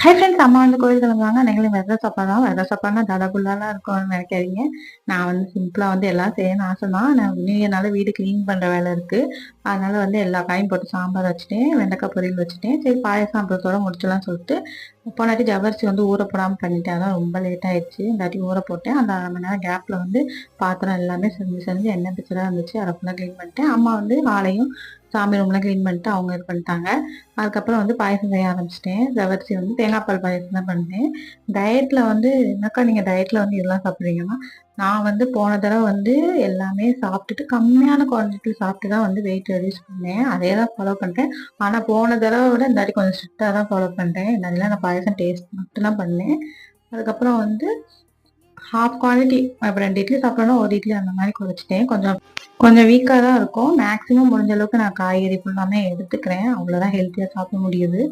Hi friends, அம்மா வந்து கோயில் கிளம்புவாங்க. நீங்களும் வெதை சாப்பாடு வெதை சாப்பாடுனா தடபுல்லாலாம் இருக்கும்னு நினைக்காதீங்க. நான் வந்து சிம்பிளா வந்து எல்லாம் செய்யணும்னு ஆசை தான். நான் நியூ இயர்னால வீடு கிளீன் பண்ற வேலை இருக்கு. அதனால வந்து எல்லா காயும் போட்டு சாம்பார் வச்சுட்டேன், வெண்டைக்காய் பொரியல் வச்சுட்டேன். சரி பாயசம் அப்புறத்தோட முடிச்சலாம்னு சொல்லிட்டு போனாட்டி ஜவ்வரிசி வந்து ஊற போடாமல் பண்ணிட்டேன். அதான் ரொம்ப லேட் ஆயிடுச்சு. இந்தாட்டி ஊற போட்டேன். அந்த 1/2 மணி நேரம் கேப்ல வந்து பாத்திரம் எல்லாமே செஞ்சு எண்ணெய் பிச்சராக இருந்துச்சு. அதை ஃபுல்லாக க்ளீன் பண்ணிட்டேன். அம்மா வந்து ஹாலையும் சாமி ரூம்லாம் க்ளீன் பண்ணிட்டு அவங்க இது பண்ணிட்டாங்க. அதுக்கப்புறம் வந்து பாயசம் செய்ய ஆரம்பிச்சிட்டேன். ஜவ்வரிசி வந்து தேங்காய் பால் பாயசம் தான் பண்ணேன். டயட்ல வந்து என்னக்கா நீங்க டயட்ல வந்து இதெல்லாம் சாப்பிட்றீங்கன்னா, நான் வந்து போன தடவை வந்து எல்லாமே சாப்பிட்டுட்டு கம்மியான குவான்டிட்டி சாப்பிட்டு தான் வந்து வெயிட் ரெடியூஸ் பண்ணேன். அதே தான் ஃபாலோ பண்றேன். ஆனா போன தடவை விட இந்த வாட்டி கொஞ்சம் ஸ்ட்ரிக்டா தான் ஃபாலோ பண்றேன். நல்லா நான் பாயசம் டேஸ்ட் மட்டும் தான் பண்ணேன். அதுக்கப்புறம் வந்து ஹாஃப் குவாலிட்டி இப்போ 2 இட்லி சாப்பிட்றேன்னா 1 இட்லி அந்த மாதிரி குறைச்சிட்டேன். கொஞ்சம் கொஞ்சம் வீக்காக தான் இருக்கும். மேக்ஸிமம் முடிஞ்ச அளவுக்கு நான் காய்கறி ஃபுல்லாமே எடுத்துக்கிறேன். அவ்வளோதான் ஹெல்த்தியாக சாப்பிட முடியுது.